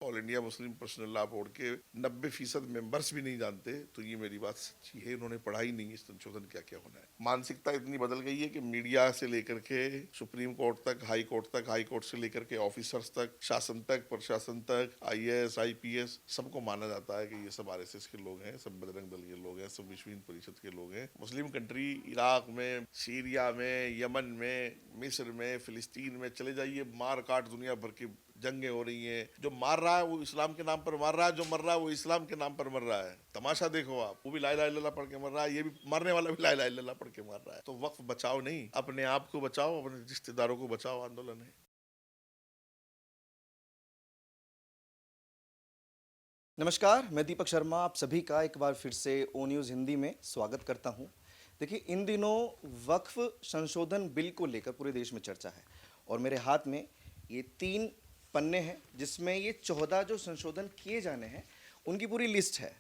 All India Muslim personal law board के 90% members भी नहीं जानते, तो ये मेरी बात सच्ची है। इन्होंने पढ़ा ही नहीं, इस संशोधन क्या क्या होना है। मानसिकता इतनी बदल गई है कि मीडिया से लेकर के सुप्रीम कोर्ट तक, हाई कोर्ट से लेकर के ऑफिसर्स तक, शासन तक, प्रशासन तक, IAS IPS सबको माना जाता है कि ये सब RSS के लोग हैं, सब बजरंग दल के लोग हैं, सब विश्व हिंद परिषद के लोग हैं। मुस्लिम कंट्री इराक में, सीरिया में, यमन में, मिस्र में, फिलिस्तीन में चले जाइए, मार काट दुनिया भर की जंगें हो रही हैं। जो मार रहा है वो इस्लाम के नाम पर मार रहा है, जो मर रहा है वो इस्लाम के नाम पर मर रहा है। तमाशा देखो आप, वो भी ला इलाहा इल्लल्लाह पढ़ के मर रहा है, ये भी मरने वाला भी ला इलाहा इल्लल्लाह पढ़ के मर रहा है। तो वक्फ बचाओ नहीं, अपने आप को बचाओ, अपने रिश्तेदारों को बचाओ आंदोलन है। नमस्कार, मैं दीपक शर्मा आप सभी का एक बार फिर से ओ न्यूज़ हिंदी में स्वागत करता हूं। देखिए, इन दिनों वक्फ संशोधन बिल को लेकर पूरे देश में चर्चा है और मेरे हाथ में ये 3 पन्ने हैं जिसमें ये 14 जो संशोधन किए जाने हैं उनकी पूरी लिस्ट है।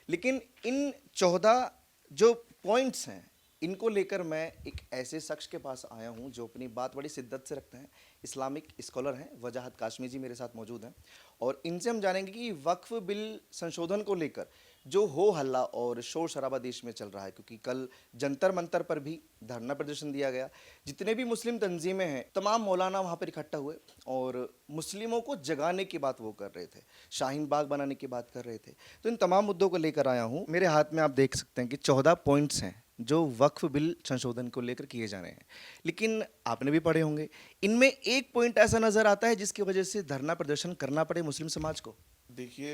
लेकिन इन 14 जो पॉइंट्स हैं इनको लेकर मैं एक ऐसे शख्स के पास आया हूं जो अपनी बात बड़ी शिद्दत से रखते हैं। इस्लामिक स्कॉलर हैं, वजाहत काशमी जी मेरे साथ मौजूद हैं और इनसे हम जानेंगे कि वक्फ बिल संशोधन को लेकर जो हो हल्ला और शोर शराबा देश में चल रहा है, क्योंकि कल जंतर मंतर पर भी धरना प्रदर्शन दिया गया। जितने भी मुस्लिम तंजीमें हैं तमाम मौलाना वहाँ पर इकट्ठा हुए और मुस्लिमों को जगाने की बात वो कर रहे थे, शाहीन बाग बनाने की बात कर रहे थे। तो इन तमाम मुद्दों को लेकर आया हूँ। मेरे हाथ में आप देख सकते हैं कि 14 पॉइंट्स हैं जो वक्फ बिल संशोधन को लेकर किए जा रहे हैं। लेकिन आपने भी पढ़े होंगे, इनमें एक पॉइंट ऐसा नजर आता है जिसकी वजह से धरना प्रदर्शन करना पड़े मुस्लिम समाज को। देखिए,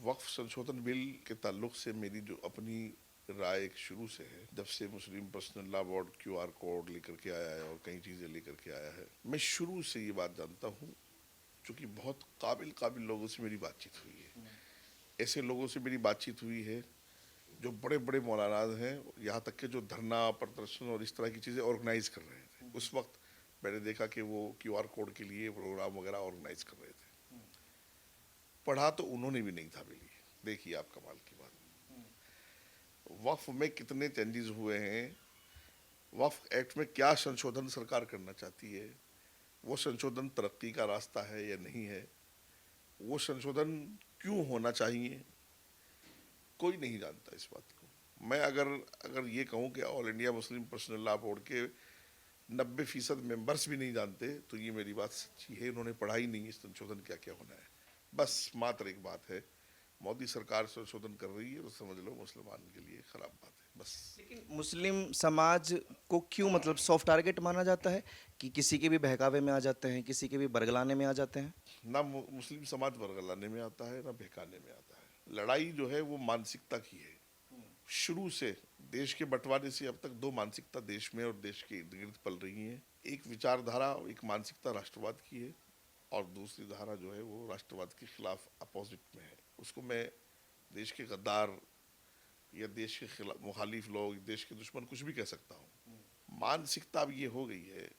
वक्फ संशोधन बिल के ताल्लुक से मेरी जो अपनी राय एक शुरू से है, जब से Muslim personal law board QR code लेकर के आया है और कई चीज़ें लेकर के आया है, मैं शुरू से ये बात जानता हूँ। चूँकि बहुत काबिल लोगों से मेरी बातचीत हुई है, ऐसे लोगों से मेरी बातचीत हुई है जो बड़े बड़े मौलाना हैं, यहाँ तक के जो धरना प्रदर्शन और इस तरह की चीज़ें ऑर्गेनाइज कर रहे थे। उस वक्त मैंने देखा कि वो QR कोड के लिए प्रोग्राम वगैरह ऑर्गेनाइज कर रहे थे। पढ़ा तो उन्होंने भी नहीं था मेरे लिए। देखिए आप, कमाल की बात, वक्फ में कितने चेंजेस हुए हैं, वक्फ एक्ट में क्या संशोधन सरकार करना चाहती है, वो संशोधन तरक्की का रास्ता है या नहीं है, वो संशोधन क्यों होना चाहिए, कोई नहीं जानता इस बात को। मैं अगर ये कहूँ कि all India Muslim personal law board के 90% मेंबर्स भी नहीं जानते, तो ये मेरी बात सच्ची है। इन्होंने पढ़ा ही नहीं, इस संशोधन क्या क्या होना है। बस मात्र एक बात है, मोदी सरकार संशोधन कर रही है तो समझ लो मुसलमान के लिए खराब बात है, बस। लेकिन मुस्लिम समाज को क्यों मतलब सॉफ्ट टारगेट माना जाता है कि किसी के भी बहकावे में आ जाते हैं, किसी के भी बरगलाने में आ जाते हैं? ना मुस्लिम समाज वर्गलाने में आता है, ना बहकाने में आता है। लड़ाई जो है वो मानसिकता की है। शुरू से देश के बंटवारे से अब तक 2 मानसिकता देश में और देश के इर्द गिर्द पल रही हैं। एक विचारधारा, एक मानसिकता राष्ट्रवाद की है और दूसरी धारा जो है वो राष्ट्रवाद के खिलाफ अपोजिट में है। उसको मैं देश के गद्दार या देश के खिलाफ मुखालिफ लोग, देश के दुश्मन कुछ भी कह सकता हूँ। मानसिकता अब ये हो गई है।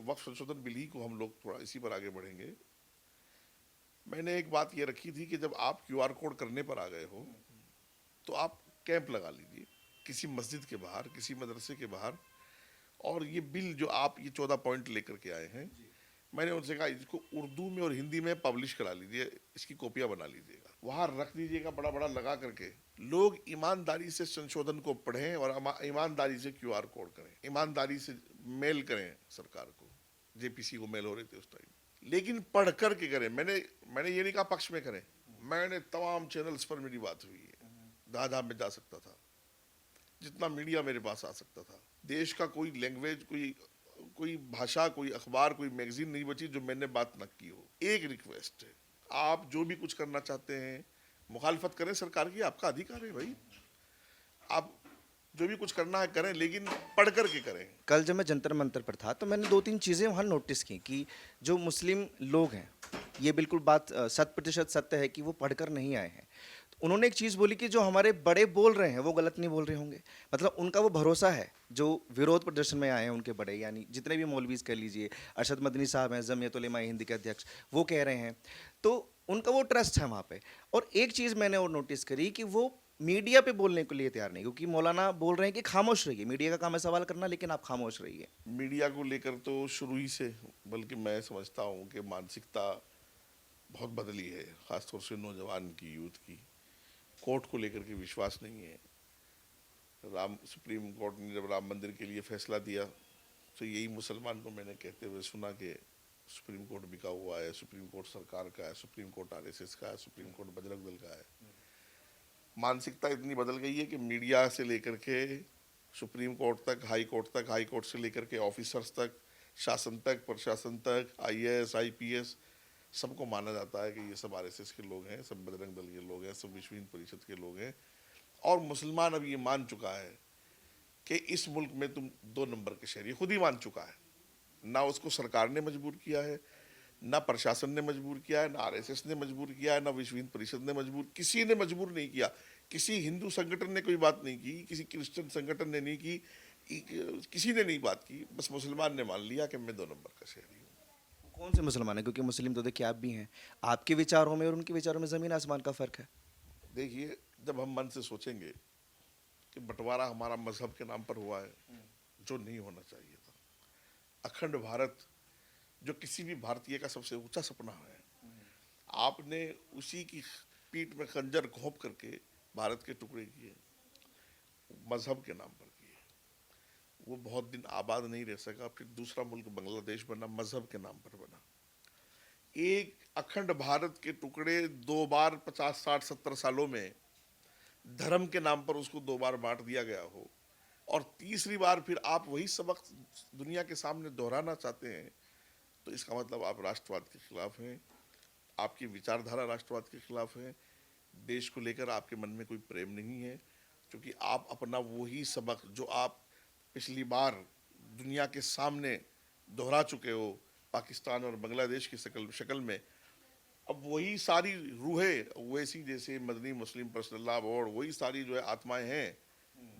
वक्फ संशोधन बिल ही को हम लोग थोड़ा इसी पर आगे बढ़ेंगे। मैंने एक बात ये रखी थी कि जब आप QR कोड करने पर आ गए हो तो आप कैंप लगा लीजिए किसी मस्जिद के बाहर, किसी मदरसे के बाहर, और ये बिल जो आप ये 14 पॉइंट लेकर के आए हैं, मैंने उनसे कहा इसको उर्दू में और हिंदी में पब्लिश करा लीजिए, इसकी कॉपियाँ बना लीजिएगा, वहाँ रख दीजिएगा बड़ा बड़ा लगा करके। लोग ईमानदारी से संशोधन को पढ़ें और ईमानदारी से QR कोड करें, ईमानदारी से मेल करें सरकार को। JPC को मेल हो रहे थे उस टाइम, लेकिन पढ़ कर के करें। मैंने ये नहीं कहा पक्ष में करें। मैंने तमाम चैनल्स पर मेरी बात हुई है, जहाँ मैं जा सकता था, जितना मीडिया मेरे पास आ सकता था। देश का कोई लैंग्वेज, कोई भाषा, कोई अखबार, कोई मैगजीन नहीं बची जो मैंने बात न की हो। एक रिक्वेस्ट है, आप जो भी कुछ करना चाहते हैं, मुखालफत करें सरकार की, आपका अधिकार है भाई। आप जो भी कुछ करना है करें, लेकिन पढ़ कर के करें। कल जब मैं जंतर मंतर पर था तो मैंने 2-3 चीज़ें वहाँ नोटिस की कि जो मुस्लिम लोग हैं, ये बिल्कुल बात 100% सत्य है कि वो पढ़कर नहीं आए हैं। तो उन्होंने एक चीज़ बोली कि जो हमारे बड़े बोल रहे हैं वो गलत नहीं बोल रहे होंगे। मतलब उनका वो भरोसा है, जो विरोध प्रदर्शन में आए हैं उनके बड़े, यानी जितने भी मौलवीज़ कह लीजिए, अरशद मदनी साहब हैं, जमीयत उलेमा हिंद के अध्यक्ष, वो कह रहे हैं, तो उनका वो ट्रस्ट है वहाँ पे। और एक चीज़ मैंने और नोटिस करी कि वो मीडिया पे बोलने के लिए तैयार नहीं, क्योंकि मौलाना बोल रहे हैं कि खामोश रहिए, मीडिया का काम है सवाल करना, लेकिन आप खामोश रहिए। मीडिया को लेकर तो शुरू ही से, बल्कि मैं समझता हूँ कि मानसिकता बहुत बदली है, खासतौर से नौजवान की, यूथ की। कोर्ट को लेकर के विश्वास नहीं है। सुप्रीम कोर्ट ने जब राम मंदिर के लिए फैसला दिया तो यही मुसलमान को मैंने कहते हुए सुना कि सुप्रीम कोर्ट बिका हुआ है, सुप्रीम कोर्ट सरकार का है, सुप्रीम कोर्ट आरएसएस का है, सुप्रीम कोर्ट बजरंग दल का है। मानसिकता इतनी बदल गई है कि मीडिया से लेकर के सुप्रीम कोर्ट तक, हाई कोर्ट से लेकर के ऑफिसर्स तक, शासन तक, प्रशासन तक, आईएएस, आईपीएस, सबको माना जाता है कि ये सब आरएसएस के लोग हैं, सब बजरंग दल के लोग हैं, सब विश्व हिंदू परिषद के लोग हैं। और मुसलमान अब ये मान चुका है कि इस मुल्क में तुम 2 नंबर के शहरी, खुद ही मान चुका है। ना उसको सरकार ने मजबूर किया है, ना प्रशासन ने मजबूर किया है, ना आरएसएस ने मजबूर किया है, ना विश्व हिंदू परिषद ने मजबूर, किसी ने मजबूर नहीं किया। किसी हिंदू संगठन ने कोई बात नहीं की, किसी क्रिश्चियन संगठन ने नहीं की, किसी ने नहीं बात की। बस मुसलमान ने मान लिया कि मैं 2 नंबर का शहरी हूँ। कौन से मुसलमान हैं? क्योंकि मुस्लिम तो देखिए आप भी हैं, आपके विचारों में और उनके विचारों में ज़मीन आसमान का फ़र्क है। देखिए, जब हम मन से सोचेंगे कि बंटवारा हमारा मजहब के नाम पर हुआ है, जो नहीं होना चाहिए था। अखंड भारत जो किसी भी भारतीय का सबसे ऊंचा सपना है, आपने उसी की पीठ में खंजर घोंप करके भारत के टुकड़े किए, मजहब के नाम पर किए। वो बहुत दिन आबाद नहीं रह सका, फिर दूसरा मुल्क बांग्लादेश बना, मजहब के नाम पर बना। एक अखंड भारत के टुकड़े 2 बार 50, 60, 70 सालों में धर्म के नाम पर उसको 2 बार बांट दिया गया हो, और तीसरी बार फिर आप वही सबक दुनिया के सामने दोहराना चाहते हैं, तो इसका मतलब आप राष्ट्रवाद के खिलाफ हैं, आपकी विचारधारा राष्ट्रवाद के खिलाफ है। देश को लेकर आपके मन में कोई प्रेम नहीं है, क्योंकि आप अपना वही सबक जो आप पिछली बार दुनिया के सामने दोहरा चुके हो पाकिस्तान और बांग्लादेश की शक्ल में, अब वही सारी रूहें, वैसी जैसे मदनी मुस्लिम पर्सनल लॉ बोर्ड, वही सारी जो है आत्माएं हैं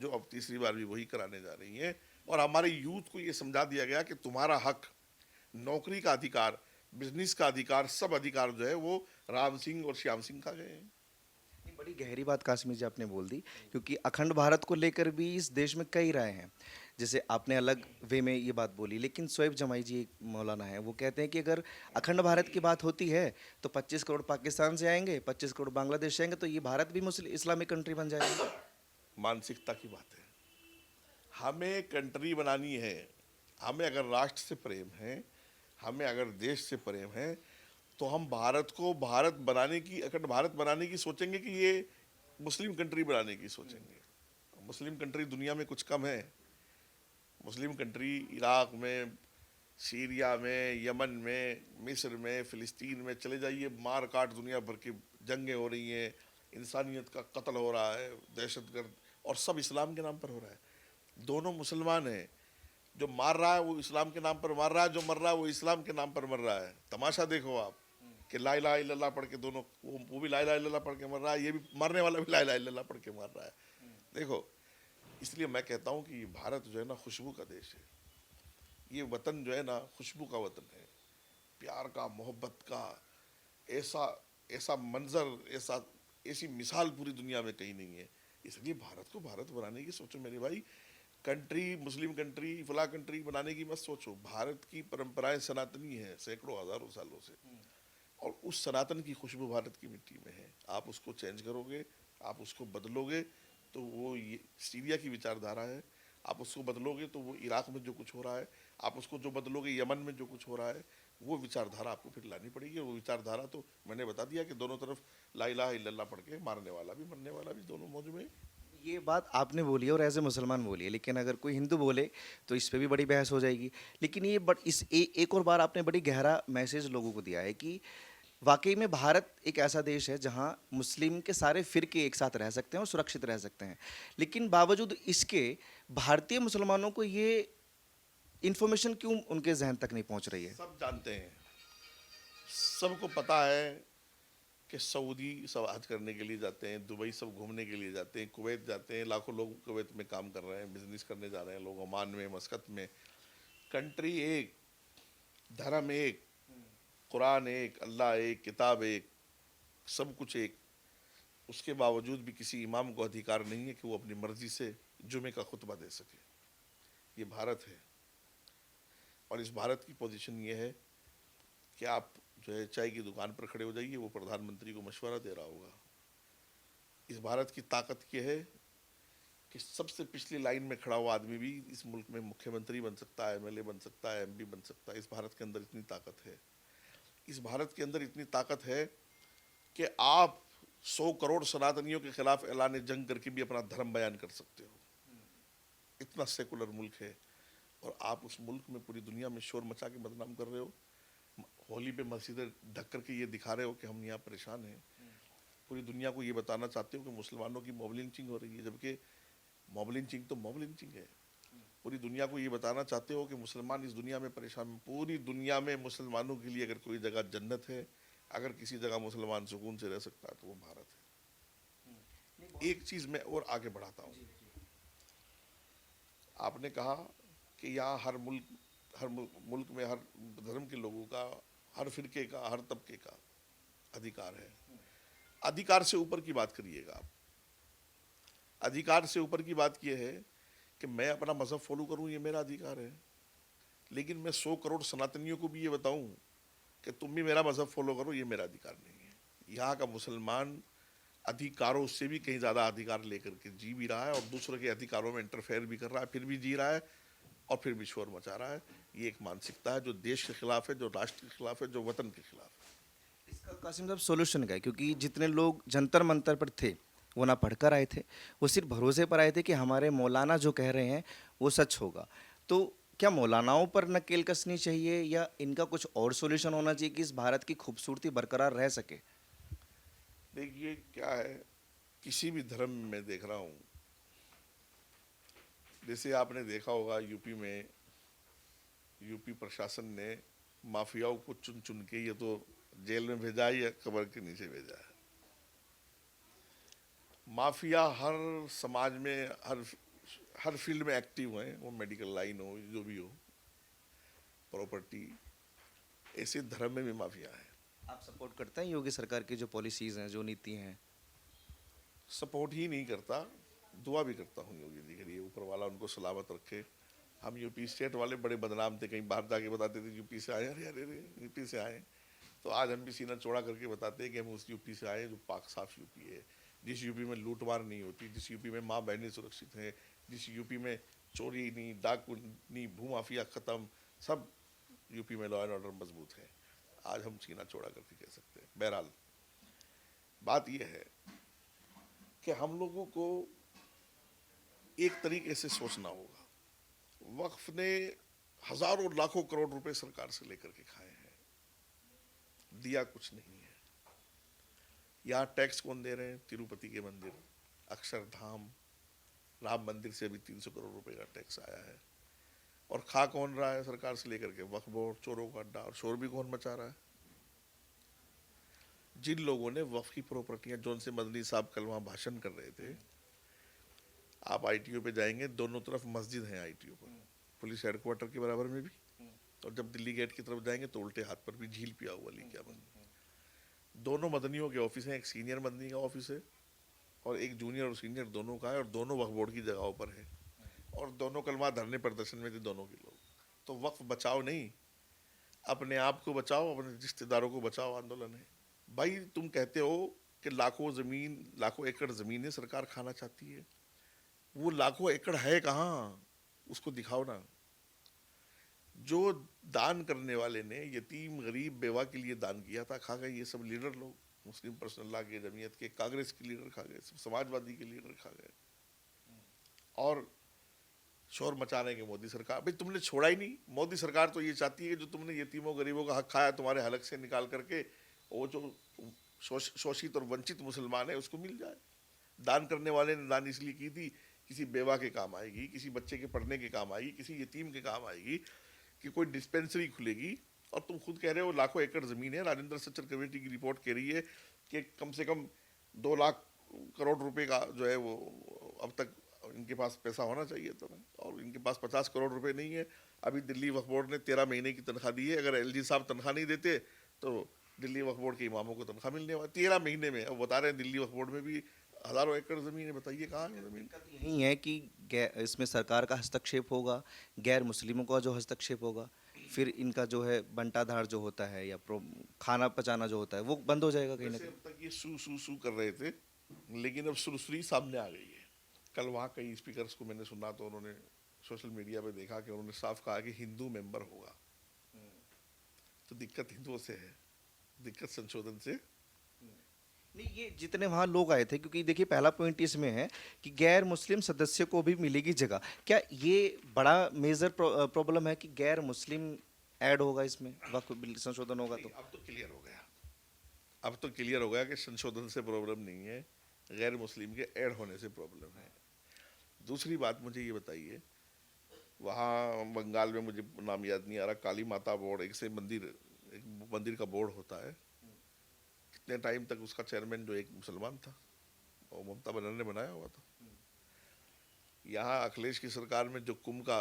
जो अब तीसरी बार भी वही कराने जा रही हैं। और हमारे यूथ को ये समझा दिया गया कि तुम्हारा हक, नौकरी का अधिकार, बिजनेस का अधिकार, सब अधिकार जो है वो राम सिंह और श्याम सिंह खा गए हैं। ये बड़ी गहरी बात काश्मीर जी आपने बोल दी, क्योंकि अखंड भारत को लेकर भी इस देश में कई राय हैं। जैसे आपने अलग वे में ये बात बोली, लेकिन शोएब जमाई जी एक मौलाना है, वो कहते हैं कि अगर अखंड भारत की बात होती है तो 25 करोड़ पाकिस्तान से आएंगे, 25 करोड़ बांग्लादेश से आएंगे, तो ये भारत भी मुस्लिम इस्लामिक कंट्री बन जाएगी। मानसिकता की बात है। हमें कंट्री बनानी है, हमें अगर राष्ट्र से प्रेम है, हमें अगर देश से प्रेम है, तो हम भारत को भारत बनाने की, अखंड भारत बनाने की सोचेंगे कि ये मुस्लिम कंट्री बनाने की सोचेंगे। मुस्लिम कंट्री दुनिया में कुछ कम है। मुस्लिम कंट्री इराक में, सीरिया में, यमन में, मिस्र में, फ़िलिस्तीन में चले जाइए, मार काट दुनिया भर की जंगें हो रही हैं, इंसानियत का कत्ल हो रहा है, दहशतगर्द, और सब इस्लाम के नाम पर हो रहा है। दोनों मुसलमान हैं, जो मार रहा है वो इस्लाम के नाम पर मार रहा है, जो मर रहा है वो इस्लाम के नाम पर मर रहा है। तमाशा देखो आप कि ला इलाहा इल्लल्लाह पढ़ के दोनों, वो भी ला इलाहा इल्लल्लाह पढ़ के मर रहा है, ये भी मरने वाला भी ला इलाहा इल्लल्लाह पढ़ के मर रहा है। देखो, इसलिए मैं कहता हूँ कि भारत जो है ना, खुशबू का देश है। ये वतन जो है ना, खुशबू का वतन है, प्यार का, मोहब्बत का। ऐसा ऐसा मंजर, ऐसी मिसाल पूरी दुनिया में कहीं नहीं है। इसलिए भारत को भारत बनाने की सोचो मेरे भाई। कंट्री, मुस्लिम कंट्री, फला कंट्री बनाने की मत सोचो। भारत की परंपराएं सनातनी हैं, सैकड़ों हजारों सालों से, और उस सनातन की खुशबू भारत की मिट्टी में है। आप उसको चेंज करोगे, आप उसको बदलोगे, तो वो ये सीरिया की विचारधारा है। आप उसको बदलोगे तो वो इराक में जो कुछ हो रहा है, आप उसको जो बदलोगे यमन में जो कुछ हो रहा है, वो विचारधारा आपको फिर लानी पड़ेगी। और वो विचारधारा तो मैंने बता दिया कि दोनों तरफ ला इलाहा इल्लल्लाह पढ़ के मारने वाला भी मरने वाला भी दोनों मौज में। ये बात आपने बोली है और एज ए मुसलमान बोली है, लेकिन अगर कोई हिंदू बोले तो इस पे भी बड़ी बहस हो जाएगी। लेकिन ये एक और बार आपने बड़ी गहरा मैसेज लोगों को दिया है कि वाकई में भारत एक ऐसा देश है जहां मुस्लिम के सारे फिरके एक साथ रह सकते हैं और सुरक्षित रह सकते हैं। लेकिन बावजूद इसके भारतीय मुसलमानों को ये इन्फॉर्मेशन क्यों उनके जहन तक नहीं पहुंच रही है? सब जानते हैं, सबको पता है कि सऊदी सब हज करने के लिए जाते हैं, दुबई सब घूमने के लिए जाते हैं, कुवैत जाते हैं, लाखों लोग कुवैत में काम कर रहे हैं, बिजनेस करने जा रहे हैं लोग, ओमान में, मस्कत में। कंट्री एक, धर्म एक, कुरान एक, अल्लाह एक, किताब एक, सब कुछ एक। उसके बावजूद भी किसी इमाम को अधिकार नहीं है कि वो अपनी मर्जी से जुमे का खुतबा दे सके। ये भारत है, और इस भारत की पोजीशन ये है कि आप जो है चाय की दुकान पर खड़े हो जाइए, वो प्रधानमंत्री को मशवरा दे रहा होगा। इस भारत की ताकत ये है कि सबसे पिछली लाइन में खड़ा हुआ आदमी भी इस मुल्क में मुख्यमंत्री बन सकता है, एमएलए बन सकता है, एमपी बन सकता है। इस भारत के अंदर इतनी ताकत है। इस भारत के अंदर इतनी ताकत है कि आप 100 करोड़ सनातनियों के खिलाफ ऐलान जंग करके भी अपना धर्म बयान कर सकते हो। इतना सेकुलर मुल्क है, और आप उस मुल्क में पूरी दुनिया में शोर मचा के बदनाम कर रहे हो। होली पे मस्जिदें ढक करके ये दिखा रहे हो कि हम यहाँ परेशान हैं। पूरी दुनिया को ये बताना चाहते हो कि मुसलमानों की मॉब लिंचिंग हो रही है, जबकि मॉब लिंचिंग तो मॉब लिंचिंग है। पूरी दुनिया को ये बताना चाहते हो कि मुसलमान इस दुनिया में परेशान। पूरी दुनिया में मुसलमानों के लिए अगर कोई जगह जन्नत है, अगर किसी जगह मुसलमान सुकून से रह सकता है तो वो भारत है। एक चीज मैं और आगे बढ़ाता हूँ। आपने कहा कि यहाँ हर मुल्क में हर धर्म के लोगों का, हर फिरके का, हर तबके का अधिकार है। अधिकार से ऊपर की बात करिएगा आप। अधिकार से ऊपर की बात यह है कि मैं अपना मजहब फॉलो करूं, ये मेरा अधिकार है। लेकिन मैं 100 करोड़ सनातनियों को भी ये बताऊं कि तुम भी मेरा मजहब फॉलो करो, ये मेरा अधिकार नहीं है। यहाँ का मुसलमान अधिकारों से भी कहीं ज़्यादा अधिकार लेकर के जी भी रहा है, और दूसरों के अधिकारों में इंटरफेयर भी कर रहा है, फिर भी जी रहा है, और फिर भी शोर मचा रहा है। ये एक मानसिकता है जो देश के खिलाफ है, जो राष्ट्र के खिलाफ है, जो वतन के खिलाफ है। इसका कासिम साहब सोल्यूशन क्या है? क्योंकि जितने लोग जंतर मंतर पर थे वो ना पढ़कर आए थे, वो सिर्फ भरोसे पर आए थे कि हमारे मौलाना जो कह रहे हैं वो सच होगा। तो क्या मौलानाओं पर नकेल कसनी चाहिए, या इनका कुछ और सोल्यूशन होना चाहिए कि इस भारत की खूबसूरती बरकरार रह सके? देखिए क्या है, किसी भी धर्म में देख रहा हूँ, जैसे आपने देखा होगा यूपी प्रशासन ने माफियाओं को चुन चुन के ये तो जेल में भेजा है या कब्र के नीचे भेजा है। माफिया हर समाज में, हर फील्ड में एक्टिव हैं, वो मेडिकल लाइन हो, जो भी हो, प्रॉपर्टी। ऐसे धर्म में भी माफिया है। आप सपोर्ट करते हैं योगी सरकार की जो पॉलिसीज हैं, जो नीति हैं? सपोर्ट ही नहीं करता, दुआ भी करता हूँ योगी जी के लिए, ऊपर वाला उनको सलामत रखे। हम यूपी स्टेट वाले बड़े बदनाम थे, कहीं बाहर जाके बताते थे यूपी से आए, अरे अरे अरे यूपी से आए। तो आज हम भी सीना चौड़ा करके बताते हैं कि हम उस यूपी से आए जो पाक साफ यूपी है, जिस यूपी में लूटमार नहीं होती, जिस यूपी में माँ बहनें सुरक्षित हैं, जिस यूपी में चोरी नहीं, डाकू नहीं, भूमाफिया ख़त्म, सब यूपी में लॉ एंड ऑर्डर मजबूत है। आज हम सीना चौड़ा करके कह सकते हैं। बहरहाल बात यह है कि हम लोगों को एक तरीके से सोचना होगा। वक्फ ने हजारों लाखों करोड़ रुपए सरकार से लेकर के खाए हैं, दिया कुछ नहीं है। यहाँ टैक्स कौन दे रहे हैं? तिरुपति के मंदिर, अक्षरधाम, राम मंदिर से अभी 300 करोड़ रुपए का टैक्स आया है। और खा कौन रहा है सरकार से लेकर के? वक्फ बोर्ड, चोरों का अड्डा। और शोर भी कौन मचा रहा है? जिन लोगों ने वक्फ की प्रॉपर्टियां, जोन से मदनी साहब कल वहाँ भाषण कर रहे थे, आप आईटीओ पे जाएंगे, दोनों तरफ मस्जिद हैं आईटीओ पर, पुलिस हेडक्वार्टर के बराबर में भी, और जब दिल्ली गेट की तरफ जाएंगे तो उल्टे हाथ पर भी झील पिया हुआ लिखा बंद। दोनों मदनियों के ऑफिस हैं, एक सीनियर मदनी का ऑफिस है और एक जूनियर और सीनियर दोनों का है, और दोनों वक्फ बोर्ड की जगहों पर है, और दोनों कल वहाँ धरने प्रदर्शन में थे दोनों के लोग। तो वक्फ बचाओ नहीं, अपने आप को बचाओ, अपने रिश्तेदारों को बचाओ आंदोलन है। भाई तुम कहते हो कि लाखों एकड़ ज़मीनें सरकार खाना चाहती है, वो लाखों एकड़ है कहाँ? उसको दिखाओ ना। जो दान करने वाले ने यतीम, गरीब, बेवा के लिए दान किया था, खा गए ये सब लीडर लोग। मुस्लिम पर्सनल लॉ के, जमीयत के, कांग्रेस के लीडर खा गए, समाजवादी के लीडर खा गए, और शोर मचा रहे हैं मोदी सरकार। भाई तुमने छोड़ा ही नहीं। मोदी सरकार तो ये चाहती है कि जो तुमने यतीमों, गरीबों का हक खाया तुम्हारे हलक से निकाल करके, वो जो शोषित और वंचित मुसलमान है उसको मिल जाए। दान करने वाले ने दान इसलिए की थी, किसी बेवा के काम आएगी, किसी बच्चे के पढ़ने के काम आएगी, किसी यतीम के काम आएगी, कि कोई डिस्पेंसरी खुलेगी। और तुम खुद कह रहे हो लाखों एकड़ ज़मीन है। राजेंद्र सच्चर कमेटी की रिपोर्ट कह रही है कि कम से कम 2 लाख करोड़ रुपए का जो है वो अब तक इनके पास पैसा होना चाहिए था, और इनके पास 50 करोड़ रुपए नहीं है। अभी दिल्ली वक्फ बोर्ड ने 13 महीने की तनख्वाह दी है। अगर एलजी साहब तनख्वाह नहीं देते तो दिल्ली वक्फ बोर्ड के इमामों को तनख्वाह मिलने वाली 13 महीने में। अब बता रहे हैं दिल्ली वक्फ बोर्ड में भी हज़ारों एकड़ ज़मीन है। बताइए कहाँ है ज़मीन? यही है कि इसमें सरकार का हस्तक्षेप होगा, गैर मुस्लिमों का जो हस्तक्षेप होगा, फिर इनका जो है बंटाधार जो होता है या खाना पचाना जो होता है वो बंद हो जाएगा कहीं ना वैसे कहीं। अब तक ये सू कर रहे थे, लेकिन अब सुरसुरी सामने आ गई है। कल वहाँ कई स्पीकर्स को मैंने सुना तो उन्होंने सोशल मीडिया पे देखा कि उन्होंने साफ कहा कि हिंदू मेंबर होगा। तो दिक्कत हिंदुओं से है, दिक्कत संशोधन से। नहीं, ये जितने वहाँ लोग आए थे, क्योंकि देखिए पहला पॉइंट इसमें है कि गैर मुस्लिम सदस्य को भी मिलेगी जगह। क्या ये बड़ा मेजर प्रॉब्लम है कि गैर मुस्लिम ऐड होगा इसमें, वक्फ बिल संशोधन होगा नहीं, तो? अब तो क्लियर हो गया। अब तो क्लियर हो गया कि संशोधन से प्रॉब्लम नहीं है, गैर मुस्लिम के ऐड होने से प्रॉब्लम है। दूसरी बात मुझे ये बताइए, वहाँ बंगाल में मुझे नाम याद नहीं आ रहा, काली माता बोर्ड एक मंदिर का बोर्ड होता है। कितने टाइम तक उसका चेयरमैन जो एक मुसलमान था, और ममता बनर्जी ने बनाया हुआ था। यहाँ अखिलेश की सरकार में जो कुंभ का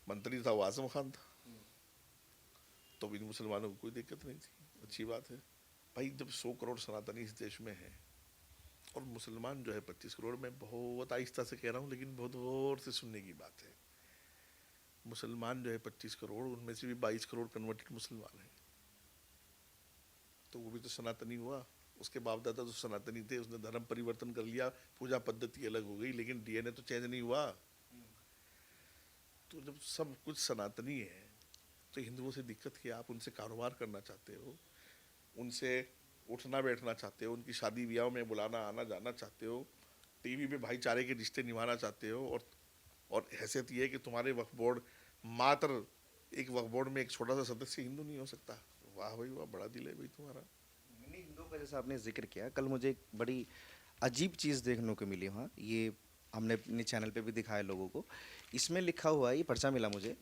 मंत्री था वो आजम खान था। तो इन मुसलमानों को कोई दिक्कत नहीं थी, अच्छी बात है। भाई जब 100 करोड़ सनातनी इस देश में है और मुसलमान जो है 25 करोड़, में बहुत आहिस्ता से कह रहा हूँ लेकिन बहुत गौर से सुनने की बात है। मुसलमान जो है 25 करोड़, उनमें से भी 22 करोड़ कन्वर्टेड मुसलमान हैं। तो वो भी तो सनातनी हुआ। उसके बाप दादा तो सनातनी थे, उसने धर्म परिवर्तन कर लिया, पूजा पद्धति अलग हो गई, लेकिन डीएनए तो चेंज नहीं हुआ। तो जब सब कुछ सनातनी है तो हिंदुओं से दिक्कत क्या? आप उनसे कारोबार करना चाहते हो, उनसे उठना बैठना चाहते हो, उनकी शादी ब्याह में बुलाना आना जाना चाहते हो, टीवी पे भाईचारे के रिश्ते निभाना चाहते हो, और हैसियत ये है कि तुम्हारे वक्फ बोर्ड, मात्र एक वक्फ बोर्ड में एक छोटा सा सदस्य हिंदू नहीं हो सकता। वाह भाई वाह, बड़ा दिल है भाई तुम्हारा। नहीं, हिंदुओं का जैसा आपने जिक्र किया, कल मुझे एक बड़ी अजीब चीज़ देखने को मिली वहाँ। ये हमने अपने चैनल पे भी दिखाया लोगों को। इसमें लिखा हुआ है, ये पर्चा मिला मुझे,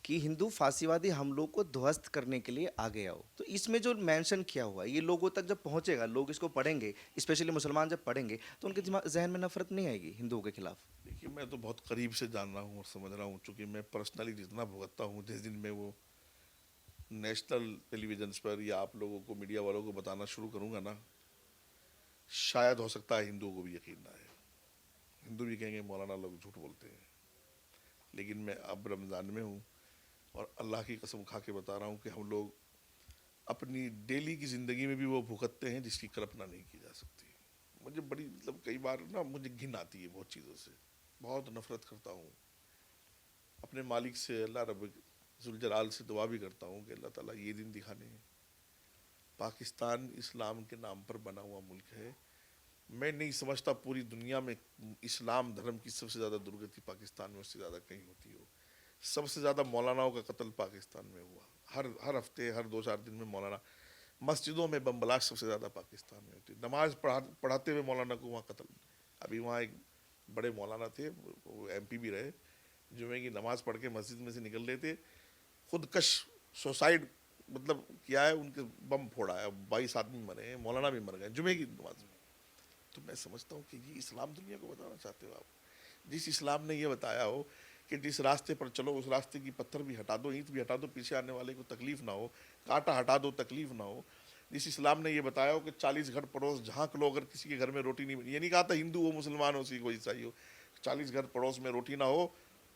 कि हिंदू फांसीवादी हमलों को ध्वस्त करने के लिए आगे आओ। तो इसमें जो मेंशन किया हुआ है, ये लोगों तक जब पहुंचेगा, लोग इसको पढ़ेंगे, स्पेशली मुसलमान जब पढ़ेंगे, तो उनके जहन में नफरत नहीं आएगी हिंदुओं के खिलाफ? देखिए, मैं तो बहुत करीब से जान रहा हूँ और समझ रहा हूँ, चूँकि मैं पर्सनली जितना भुगतता हूँ, जिस दिन मैं वो नेशनल टेलीविजन पर या आप लोगों को, मीडिया वालों को बताना शुरू करूँगा ना, शायद हो सकता है हिंदुओं को भी यकीन ना आए। हिंदू भी कहेंगे मौलाना लोग झूठ बोलते हैं। लेकिन मैं अब रमज़ान में हूँ और अल्लाह की कसम खा के बता रहा हूँ कि हम लोग अपनी डेली की ज़िंदगी में भी वो भुगतते हैं जिसकी कल्पना नहीं की जा सकती। मुझे बड़ी, मतलब कई बार ना मुझे घिन आती है बहुत चीज़ों से, बहुत नफरत करता हूँ अपने मालिक से, अल्लाह रब जुल जलाल से दुआ भी करता हूँ कि अल्लाह ताला ये दिन दिखाने हैं। पाकिस्तान इस्लाम के नाम पर बना हुआ मुल्क है। मैं नहीं समझता पूरी दुनिया में इस्लाम धर्म की सबसे ज़्यादा दुर्गति पाकिस्तान में उससे ज़्यादा कहीं होती हो। सबसे ज़्यादा मौलानाओं का कत्ल पाकिस्तान में हुआ, हर हफ्ते, हर 2-4 दिन में मौलाना। मस्जिदों में बम ब्लास्ट सबसे ज़्यादा पाकिस्तान में होती। नमाज पढ़ाते हुए मौलाना को वहाँ कत्ल। अभी वहाँ एक बड़े मौलाना थे, वो एमपी भी रहे, जुमे की नमाज पढ़ के मस्जिद में से निकल रहे थे, खुदकश, सुसाइड मतलब किया है, उनके बम फोड़ा है, 22 आदमी मरे हैं, मौलाना भी मर गए जुमे की नमाज में। तो मैं समझता हूँ कि ये इस्लाम दुनिया को बताना चाहते हो आप? जिस इस्लाम ने ये बताया हो कि जिस रास्ते पर चलो उस रास्ते की पत्थर भी हटा दो, ईंट भी हटा दो, पीछे आने वाले को तकलीफ ना हो, कांटा हटा दो तकलीफ ना हो। जिस इस्लाम ने ये बताया हो कि 40 घर पड़ोस झांक लो, अगर किसी के घर में रोटी नहीं बनी, ये नहीं कहा था हिंदू हो, मुसलमान हो, सिख हो, ईसाई हो, 40 घर पड़ोस में रोटी ना हो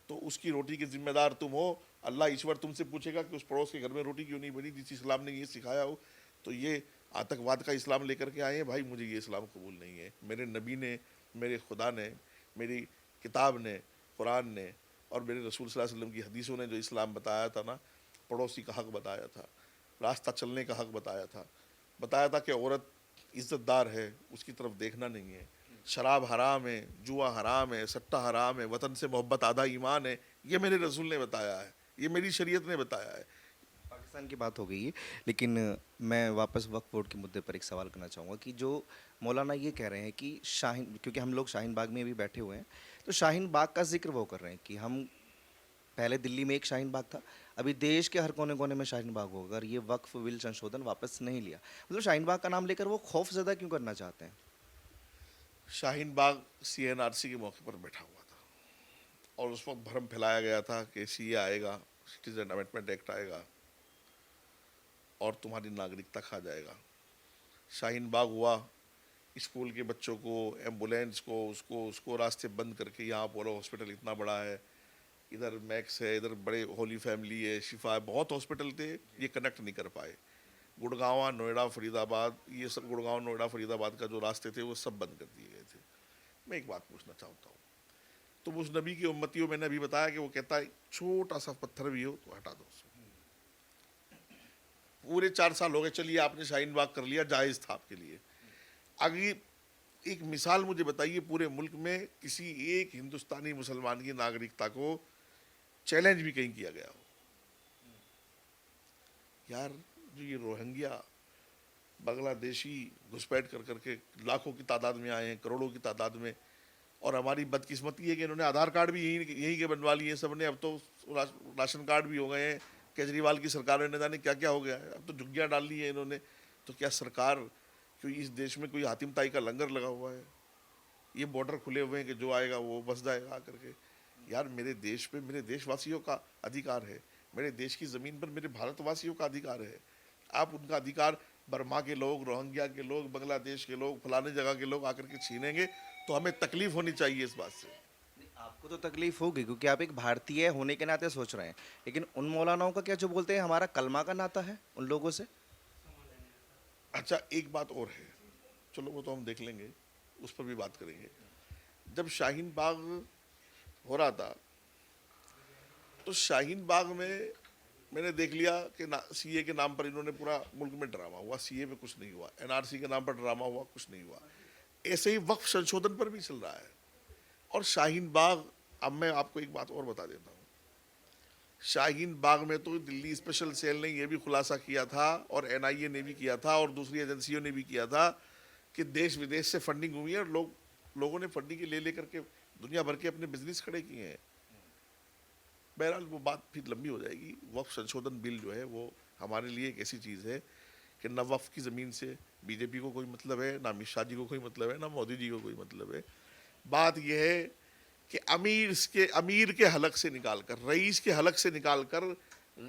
तो उसकी रोटी के जिम्मेदार तुम हो। अल्लाह ईश्वर तुमसे पूछेगा कि उस पड़ोस के घर में रोटी क्यों नहीं बनी। जिस इस्लाम ने ये सिखाया हो, तो ये आतंकवाद का इस्लाम लेकर के आए हैं। भाई मुझे ये इस्लाम कबूल नहीं है। मेरे नबी ने, मेरे खुदा ने, मेरी किताब ने, कुरान ने और मेरे रसूल सल्लल्लाहु अलैहि वसल्लम की हदीसों ने जो इस्लाम बताया था ना, पड़ोसी का हक बताया था, रास्ता चलने का हक बताया था कि औरत इज़्ज़तदार है, उसकी तरफ देखना नहीं है, शराब हराम है, जुआ हराम है, सट्टा हराम है, वतन से मोहब्बत आधा ईमान है। ये मेरे रसूल ने बताया है, ये मेरी शरीयत ने बताया है। पाकिस्तान की बात हो गई है, लेकिन मैं वापस वक्फ बोर्ड के मुद्दे पर एक सवाल करना चाहूँगा कि जो मौलाना ये कह रहे हैं कि शाहीन, क्योंकि हम लोग शाहीन बाग में भी बैठे हुए हैं, तो शाहीन बाग का जिक्र वो कर रहे हैं कि हम पहले दिल्ली में एक शाहीन बाग था, अभी देश के हर कोने कोने में शाहीन बाग होगा अगर ये वक्फ बिल संशोधन वापस नहीं लिया। मतलब शाहीन बाग का नाम लेकर वो खौफ ज़्यादा क्यों करना चाहते हैं? शाहीन बाग CNRC के मौके पर बैठा हुआ था और उस वक्त भ्रम फैलाया गया था कि CA आएगा, सिटीजन अमेंडमेंट एक्ट आएगा और तुम्हारी नागरिकता खा जाएगा। शाहीन बाग हुआ, स्कूल के बच्चों को, एम्बुलेंस को, उसको उसको रास्ते बंद करके, यहाँ अपोलो हॉस्पिटल इतना बड़ा है, इधर मैक्स है, इधर बड़े होली फैमिली है, शिफा है, बहुत हॉस्पिटल थे, ये कनेक्ट नहीं कर पाए। गुड़गांव, नोएडा, फरीदाबाद, ये सब गुड़गांव, नोएडा, फरीदाबाद का जो रास्ते थे वो सब बंद कर दिए गए थे। मैं एक बात पूछना चाहता हूँ, तो उस नबी की उम्मतियों, मैंने अभी बताया कि वो कहता है छोटा सा पत्थर भी हो तो हटा दो उसको। पूरे 4 साल हो गए, चलिए आपने शाहीन बाग कर लिया, जायज़ था आपके लिए। अगली एक मिसाल मुझे बताइए, पूरे मुल्क में किसी एक हिंदुस्तानी मुसलमान की नागरिकता को चैलेंज भी कहीं किया गया हो? यार, जो ये रोहिंग्या बांग्लादेशी घुसपैठ कर करके लाखों की तादाद में आए हैं, करोड़ों की तादाद में, और हमारी बदकिस्मती है कि इन्होंने आधार कार्ड भी यहीं के बनवा लिए सब ने। अब तो राशन कार्ड भी हो गए हैं। केजरीवाल की सरकार ने जाने क्या क्या हो गया है, अब तो झुग्गियाँ डाल ली है इन्होंने। तो क्या सरकार, क्योंकि इस देश में कोई हातिम ताई का लंगर लगा हुआ है? ये बॉर्डर खुले हुए हैं कि जो आएगा वो बस जाएगा आकर के। यार, मेरे देश पे मेरे देशवासियों का अधिकार है, मेरे देश की ज़मीन पर मेरे भारतवासियों का अधिकार है। आप उनका अधिकार बर्मा के लोग, रोहिंग्या के लोग, बांग्लादेश के लोग, फलाने जगह के लोग आकर के छीनेंगे तो हमें तकलीफ होनी चाहिए इस बात से। नहीं, आपको तो तकलीफ होगी क्योंकि आप एक भारतीय होने के नाते सोच रहे हैं, लेकिन उन मौलानाओं का क्या जो बोलते हैं हमारा कलमा का नाता है उन लोगों से? अच्छा, एक बात और है, चलो वो तो हम देख लेंगे, उस पर भी बात करेंगे। जब शाहीन बाग हो रहा था तो शाहीन बाग में मैंने देख लिया कि सीए के नाम पर इन्होंने पूरा मुल्क में ड्रामा हुआ, सीए पे कुछ नहीं हुआ, एनआरसी के नाम पर ड्रामा हुआ, कुछ नहीं हुआ। ऐसे ही वक्फ संशोधन पर भी चल रहा है। और शाहीन बाग, अब मैं आपको एक बात और बता देता हूँ, शाहीन बाग में तो दिल्ली स्पेशल सेल ने यह भी खुलासा किया था, और एनआईए ने भी किया था, और दूसरी एजेंसियों ने भी किया था कि देश विदेश से फंडिंग हुई है, और लोगों ने फंडिंग ले लेकर के दुनिया भर के अपने बिजनेस खड़े किए हैं। बहरहाल वो बात फिर लंबी हो जाएगी। वक्फ संशोधन बिल जो है वो हमारे लिए एक ऐसी चीज़ है कि न वक्फ की ज़मीन से बीजेपी को कोई मतलब है, ना अमित शाह जी को कोई मतलब है, ना मोदी जी को कोई मतलब है। बात यह है कि अमीर के हलक से निकाल कर, रईस के हलक से निकाल कर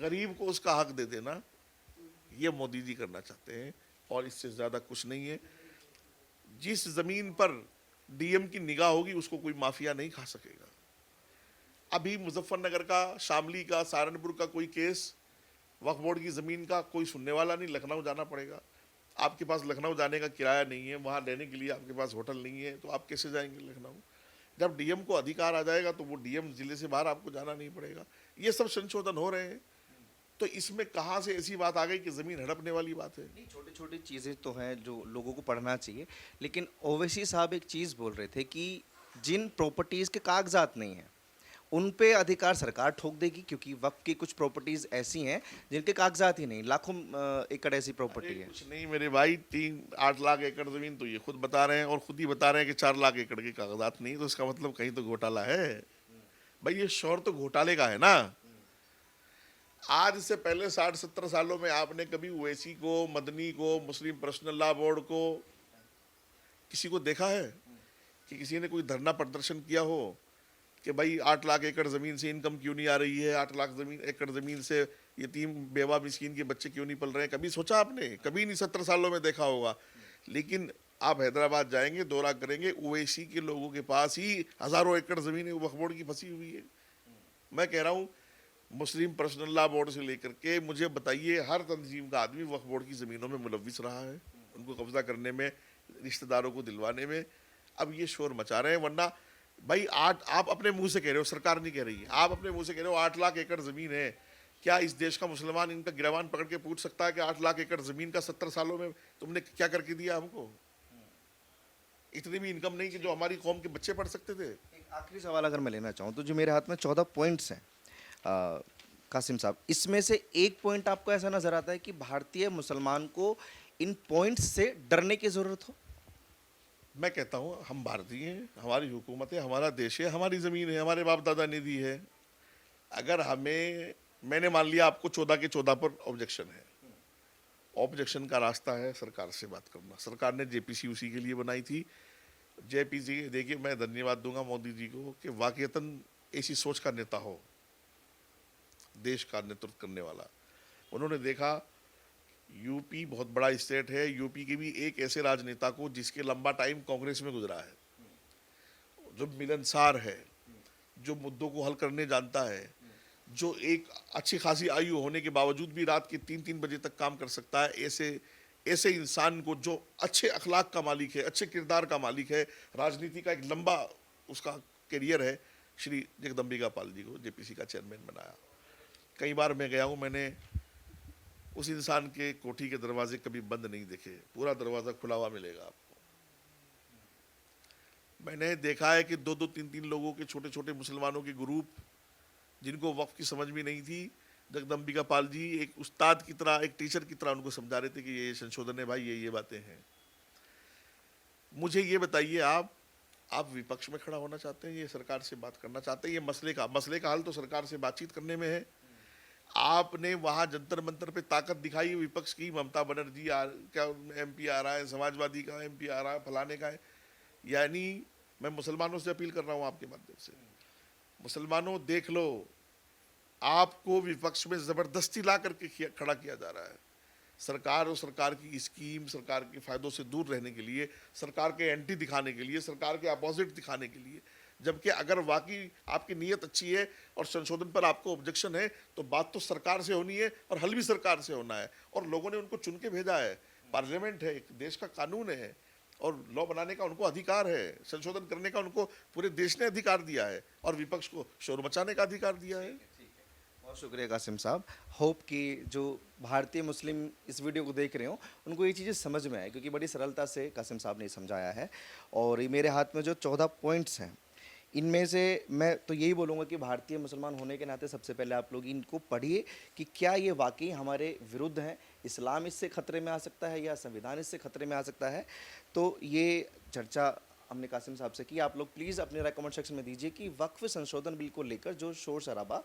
गरीब को उसका हक दे देना, ये मोदी जी करना चाहते हैं, और इससे ज़्यादा कुछ नहीं है। जिस ज़मीन पर डीएम की निगाह होगी उसको कोई माफिया नहीं खा सकेगा। अभी मुजफ्फरनगर का, शामली का, सहारनपुर का कोई केस वक्फ बोर्ड की ज़मीन का कोई सुनने वाला नहीं, लखनऊ जाना पड़ेगा। आपके पास लखनऊ जाने का किराया नहीं है, वहाँ रहने के लिए आपके पास होटल नहीं है, तो आप कैसे जाएंगे लखनऊ? जब डीएम को अधिकार आ जाएगा तो वो डीएम जिले से बाहर आपको जाना नहीं पड़ेगा। ये सब संशोधन हो रहे हैं, तो इसमें कहाँ से ऐसी बात आ गई कि ज़मीन हड़पने वाली बात है? नहीं, छोटी छोटी चीज़ें तो हैं जो लोगों को पढ़ना चाहिए, लेकिन ओवैसी साहब एक चीज़ बोल रहे थे कि जिन प्रॉपर्टीज़ के कागजात नहीं हैं उन पे अधिकार सरकार ठोक देगी, क्योंकि वक्फ की कुछ प्रॉपर्टीज़ ऐसी हैं जिनके कागजात ही नहीं, लाखों एकड़ ऐसी प्रॉपर्टी है। कुछ नहीं मेरे भाई, 8 लाख एकड़ ज़मीन तो ये खुद बता रहे हैं, और खुद ही बता रहे हैं कि 4 लाख एकड़ के कागजात नहीं, तो इसका मतलब कहीं तो घोटाला है। भाई, ये शोर तो घोटाले का है ना। आज से पहले 60-70 सालों में आपने कभी ओवैसी को, मदनी को, मुस्लिम पर्सनल लॉ बोर्ड को, किसी को देखा है कि किसी ने कोई धरना प्रदर्शन किया हो कि भाई 8 लाख एकड़ ज़मीन से इनकम क्यों नहीं आ रही है, 8 लाख एकड़ ज़मीन से यतीम बेवा मिस्कीन के बच्चे क्यों नहीं पल रहे हैं? कभी सोचा आपने? कभी नहीं 70 सालों में देखा होगा। लेकिन आप हैदराबाद जाएंगे, दौरा करेंगे, ओवैसी के लोगों के पास ही हज़ारों एकड़ ज़मीन वक्फ बोर्ड की फंसी हुई है। मैं कह रहा हूँ, मुस्लिम पर्सनल लॉ बोर्ड से लेकर के मुझे बताइए, हर तंजीम का आदमी वक्फ बोर्ड की ज़मीनों में मुलविस रहा है, उनको कब्जा करने में, रिश्तेदारों को दिलवाने में। अब ये शोर मचा रहे हैं, वरना भाई आप अपने मुंह से कह रहे हो, सरकार नहीं कह रही है, आप अपने मुंह से कह रहे हो 8 लाख एकड़ ज़मीन है। क्या इस देश का मुसलमान इनका गिरवान पकड़ के पूछ सकता है कि 8 लाख एकड़ ज़मीन का 70 सालों में तुमने क्या करके दिया हमको? इतनी भी इनकम नहीं कि जो हमारी कौम के बच्चे पढ़ सकते थे। एक आखिरी सवाल अगर मैं लेना चाहूँ तो जो मेरे हाथ में 14 पॉइंट्स हैं, कासिम साहब, इसमें से एक पॉइंट आपको ऐसा नज़र आता है कि भारतीय मुसलमान को इन पॉइंट्स से डरने की ज़रूरत हो? मैं कहता हूँ, हम भारतीय हैं, हमारी हुकूमत है, हमारा देश है, हमारी ज़मीन है, हमारे बाप दादा ने दी है। अगर मैंने मान लिया आपको 14 के 14 पर ऑब्जेक्शन है, ऑब्जेक्शन का रास्ता है सरकार से बात करना। सरकार ने जेपीसी उसी के लिए बनाई थी। जेपीसी, देखिए, मैं धन्यवाद दूंगा मोदी जी को कि वाकईतन ऐसी सोच का नेता हो, देश का नेतृत्व करने वाला। उन्होंने देखा यूपी बहुत बड़ा स्टेट है, यूपी के भी एक ऐसे राजनेता को जिसके लंबा टाइम कांग्रेस में गुजरा है, जो मिलनसार है, जो मुद्दों को हल करने जानता है, जो एक अच्छी खासी आयु होने के बावजूद भी रात के 3-3 बजे तक काम कर सकता है, ऐसे ऐसे इंसान को, जो अच्छे अखलाक का मालिक है, अच्छे किरदार का मालिक है, राजनीति का एक लंबा उसका करियर है, श्री जगदम्बिका पाल जी को जेपीसी का चेयरमैन बनाया। कई बार मैं गया हूँ, मैंने उस इंसान के कोठी के दरवाजे कभी बंद नहीं देखे, पूरा दरवाज़ा खुला हुआ मिलेगा आपको। मैंने देखा है कि 2-2, 3-3 लोगों के छोटे छोटे मुसलमानों के ग्रुप, जिनको वक्फ की समझ भी नहीं थी, जगदम्बिका पाल जी एक उस्ताद की तरह, एक टीचर की तरह उनको समझा रहे थे कि ये संशोधन है भाई, ये बातें हैं। मुझे ये बताइए, आप विपक्ष में खड़ा होना चाहते हैं, ये सरकार से बात करना चाहते हैं, ये मसले का हल तो सरकार से बातचीत करने में है। आपने वहां जंतर मंतर पे ताकत दिखाई विपक्ष की, ममता बनर्जी क्या एमपी आ रहा है, समाजवादी का एमपी आ रहा है, फलाने का है। यानी मैं मुसलमानों से अपील कर रहा हूं आपके माध्यम से, मुसलमानों देख लो, आपको विपक्ष में जबरदस्ती ला करके खड़ा किया जा रहा है। सरकार और सरकार की स्कीम, सरकार के फायदों से दूर रहने के लिए, सरकार के एंटी दिखाने के लिए, सरकार के अपोजिट दिखाने के लिए। जबकि अगर वाकई आपकी नीयत अच्छी है और संशोधन पर आपको ऑब्जेक्शन है, तो बात तो सरकार से होनी है और हल भी सरकार से होना है। और लोगों ने उनको चुन के भेजा है, पार्लियामेंट है, एक देश का कानून है, और लॉ बनाने का उनको अधिकार है, संशोधन करने का उनको पूरे देश ने अधिकार दिया है, और विपक्ष को शोर मचाने का अधिकार दिया है। बहुत शुक्रिया कासिम साहब। होप कि जो भारतीय मुस्लिम इस वीडियो को देख रहे हो उनको ये चीज़ें समझ में आए, क्योंकि बड़ी सरलता से कासिम साहब ने समझाया है। और ये मेरे हाथ में जो 14 पॉइंट्स हैं, इनमें से मैं तो यही बोलूँगा कि भारतीय मुसलमान होने के नाते सबसे पहले आप लोग इनको पढ़िए कि क्या ये वाकई हमारे विरुद्ध हैं, इस्लाम इससे खतरे में आ सकता है या संविधान इससे खतरे में आ सकता है। तो ये चर्चा हमने कासिम साहब से की। आप लोग प्लीज़ अपने राय कमेंट सेक्शन में दीजिए कि वक्फ संशोधन बिल को लेकर जो शोर शराबा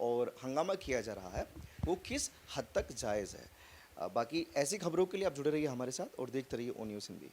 और हंगामा किया जा रहा है वो किस हद तक जायज़ है। बाकी ऐसी खबरों के लिए आप जुड़े रहिए हमारे साथ और देखते रहिए ओ न्यूज़ हिंदी।